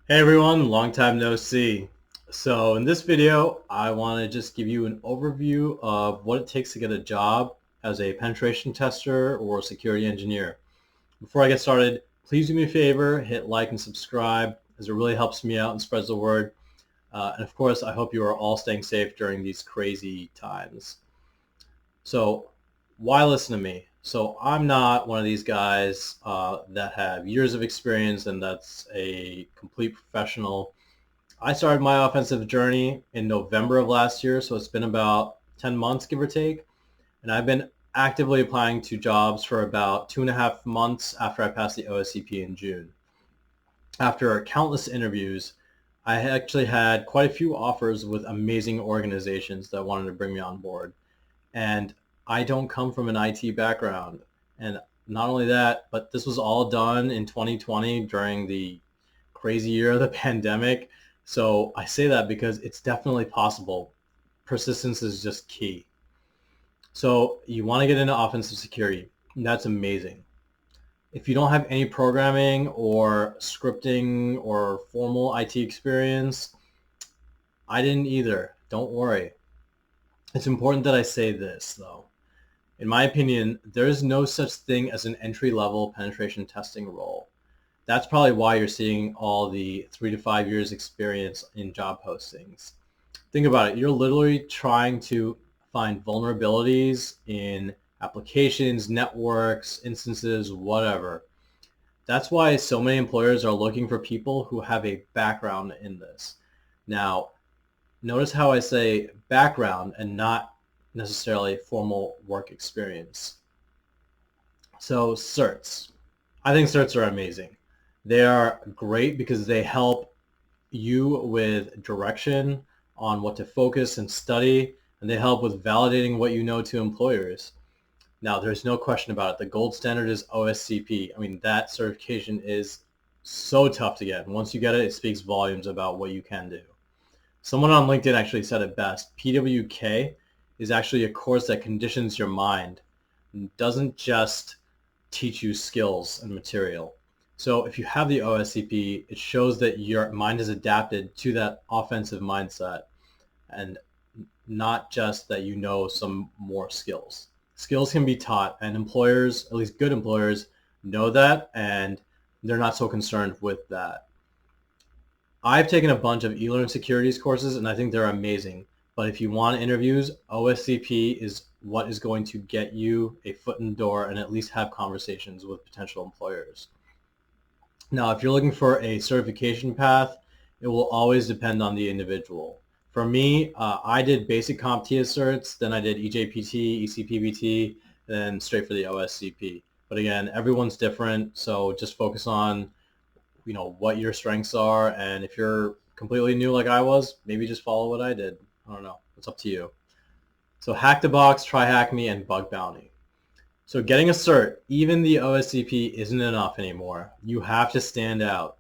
Hey everyone, long time no see. So in this video, I want to just give you an overview of what it takes to get a job as a penetration tester or security engineer. Before I get started, please do me a favor, hit like and subscribe as it really helps me out and spreads the word. And of course, I hope you are all staying safe during these crazy times. So why listen to me? So I'm not one of these guys that have years of experience and that's a complete professional. I started my offensive journey in November of last year, so it's been about 10 months, give or take. And I've been actively applying to jobs for about 2.5 months after I passed the OSCP in June. After countless interviews, I actually had quite a few offers with amazing organizations that wanted to bring me on board. And I don't come from an IT background. And not only that, but this was all done in 2020 during the crazy year of the pandemic. So I say that because it's definitely possible. Persistence is just key. So you want to get into offensive security. That's amazing. If you don't have any programming or scripting or formal IT experience, I didn't either. Don't worry. It's important that I say this, though. In my opinion, there is no such thing as an entry-level penetration testing role. That's probably why you're seeing all the 3 to 5 years experience in job postings. Think about it. You're literally trying to find vulnerabilities in applications, networks, instances, whatever. That's why so many employers are looking for people who have a background in this. Now, notice how I say background and not necessarily formal work experience. So certs. I think certs are amazing. They are great because they help you with direction on what to focus and study, and they help with validating what you know to employers. Now, there's no question about it. The gold standard is OSCP. I mean, that certification is so tough to get. And once you get it, it speaks volumes about what you can do. Someone on LinkedIn actually said it best. PWK is actually a course that conditions your mind. It doesn't just teach you skills and material. So if you have the OSCP, it shows that your mind is adapted to that offensive mindset and not just that you know some more skills. Skills can be taught, and employers, at least good employers, know that, and they're not so concerned with that. I've taken a bunch of eLearn Securities courses, and I think they're amazing. But if you want interviews, OSCP is what is going to get you a foot in the door and at least have conversations with potential employers. Now, if you're looking for a certification path, it will always depend on the individual. For me, I did basic CompTIA certs, then I did EJPT, ECPBT, then straight for the OSCP. But again, everyone's different, so just focus on what your strengths are, and if you're completely new like I was, maybe just follow what I did. I don't know. It's up to you. So Hack the Box, Try Hack Me, and Bug Bounty. So getting a cert, even the OSCP, isn't enough anymore. You have to stand out.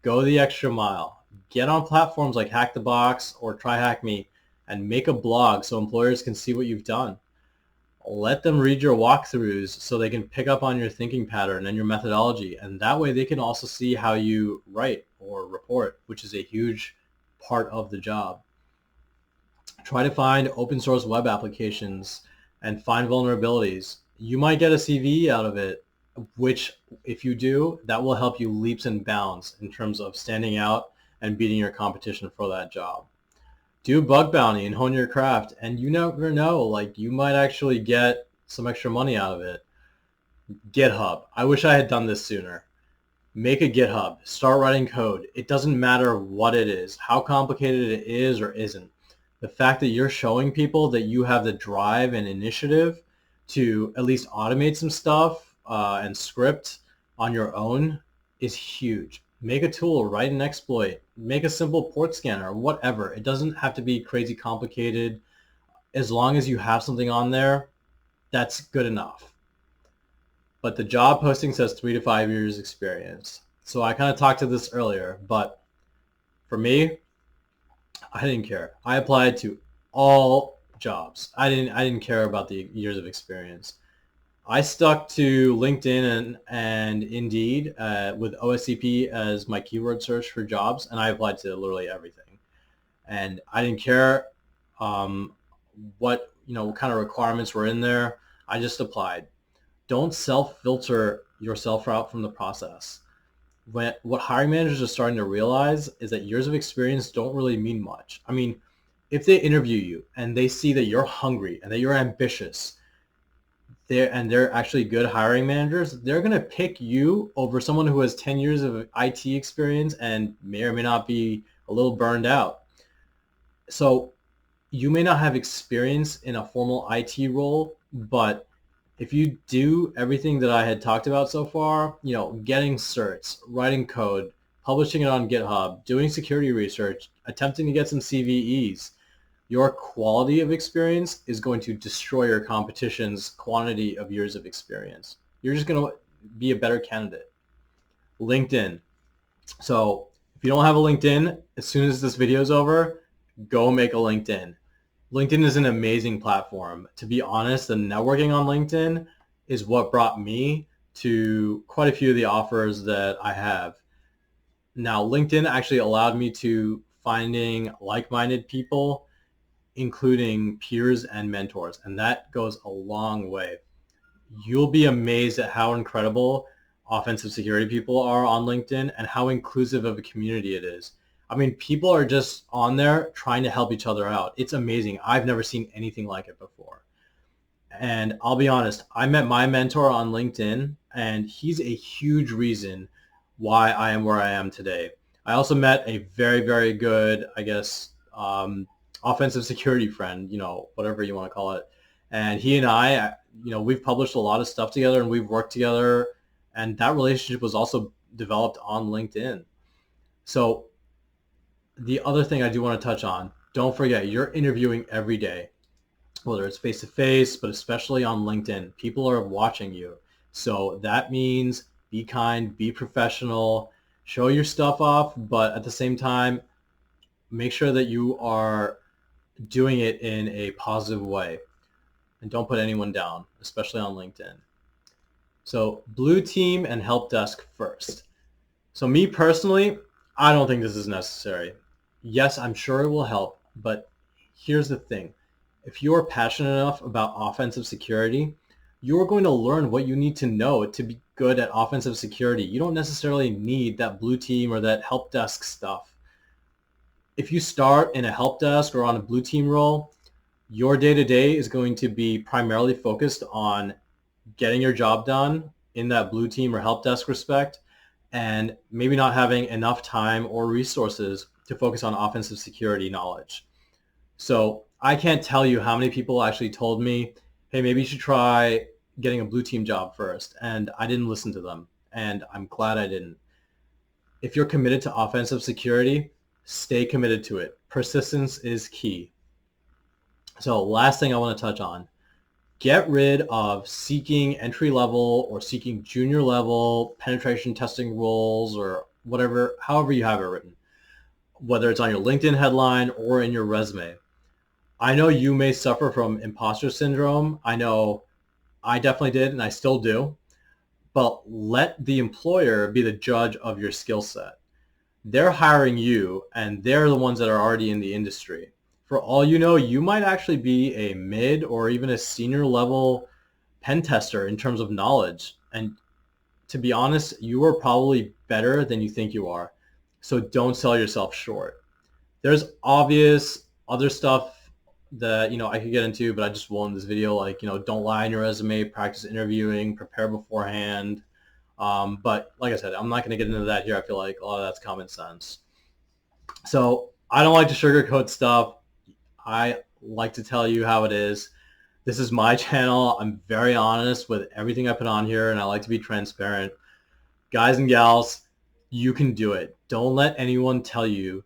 Go the extra mile. Get on platforms like Hack the Box or Try Hack Me and make a blog so employers can see what you've done. Let them read your walkthroughs so they can pick up on your thinking pattern and your methodology. And that way they can also see how you write or report, which is a huge part of the job. Try to find open source web applications and find vulnerabilities. You might get a CV out of it, which if you do, that will help you leaps and bounds in terms of standing out and beating your competition for that job. Do bug bounty and hone your craft, and you never know, like you might actually get some extra money out of it. GitHub. I wish I had done this sooner. Make a GitHub. Start writing code. It doesn't matter what it is, how complicated it is or isn't. The fact that you're showing people that you have the drive and initiative to at least automate some stuff and script on your own is huge. Make a tool, write an exploit, make a simple port scanner, whatever. It doesn't have to be crazy complicated. As long as you have something on there, that's good enough. But the job posting says 3 to 5 years experience. So I kind of talked to this earlier, but for me, I didn't care. I applied to all jobs. I didn't care about the years of experience. I stuck to LinkedIn and Indeed with OSCP as my keyword search for jobs, and I applied to literally everything. And I didn't care um, what kind of requirements were in there. I just applied. Don't self-filter yourself out from the process. What hiring managers are starting to realize is that years of experience don't really mean much. I mean, if they interview you and they see that you're hungry and that you're ambitious, they're actually good hiring managers, they're going to pick you over someone who has 10 years of IT experience and may or may not be a little burned out. So you may not have experience in a formal IT role, but if you do everything that I had talked about so far, getting certs, writing code, publishing it on GitHub, doing security research, attempting to get some CVEs, your quality of experience is going to destroy your competition's quantity of years of experience. You're just going to be a better candidate. LinkedIn. So if you don't have a LinkedIn, as soon as this video is over, go make a LinkedIn. LinkedIn is an amazing platform. To be honest, the networking on LinkedIn is what brought me to quite a few of the offers that I have. Now, LinkedIn actually allowed me to finding like-minded people, including peers and mentors, and that goes a long way. You'll be amazed at how incredible offensive security people are on LinkedIn and how inclusive of a community it is. I mean, people are just on there trying to help each other out. It's amazing. I've never seen anything like it before. And I'll be honest, I met my mentor on LinkedIn, and he's a huge reason why I am where I am today. I also met a very, very good, I guess, offensive security friend, whatever you want to call it. And he and I, we've published a lot of stuff together and we've worked together. And that relationship was also developed on LinkedIn. So the other thing I do want to touch on, don't forget, you're interviewing every day, whether it's face-to-face, but especially on LinkedIn. People are watching you. So that means be kind, be professional, show your stuff off, but at the same time, make sure that you are doing it in a positive way. And don't put anyone down, especially on LinkedIn. So blue team and help desk first. So me personally, I don't think this is necessary. Yes, I'm sure it will help, but here's the thing. If you're passionate enough about offensive security, you're going to learn what you need to know to be good at offensive security. You don't necessarily need that blue team or that help desk stuff. If you start in a help desk or on a blue team role, your day-to-day is going to be primarily focused on getting your job done in that blue team or help desk respect, and maybe not having enough time or resources to focus on offensive security knowledge. So I can't tell you how many people actually told me, hey, maybe you should try getting a blue team job first. And I didn't listen to them. And I'm glad I didn't. If you're committed to offensive security, stay committed to it. Persistence is key. So last thing I want to touch on, get rid of seeking entry level or seeking junior level penetration testing roles or whatever, however you have it written, whether it's on your LinkedIn headline or in your resume. I know you may suffer from imposter syndrome. I know I definitely did, and I still do. But let the employer be the judge of your skill set. They're hiring you, and they're the ones that are already in the industry. For all you know, you might actually be a mid or even a senior level pen tester in terms of knowledge. And to be honest, you are probably better than you think you are. So don't sell yourself short. There's obvious other stuff that I could get into, but I just won't in this video. Like, don't lie in your resume, practice interviewing, prepare beforehand. But like I said, I'm not going to get into that here. I feel like a lot of that's common sense. So I don't like to sugarcoat stuff. I like to tell you how it is. This is my channel. I'm very honest with everything I put on here, and I like to be transparent. Guys and gals, you can do it. Don't let anyone tell you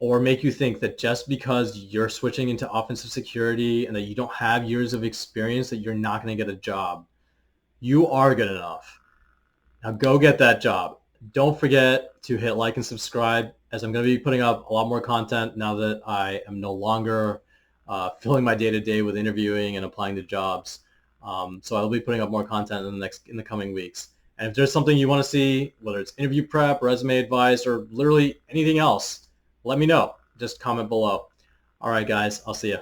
or make you think that just because you're switching into offensive security and that you don't have years of experience that you're not going to get a job. You are good enough. Now go get that job. Don't forget to hit like and subscribe, as I'm going to be putting up a lot more content now that I am no longer filling my day-to-day with interviewing and applying to jobs. So I'll be putting up more content in the coming weeks. And if there's something you want to see, whether it's interview prep, resume advice, or literally anything else, let me know. Just comment below. All right, guys, I'll see you.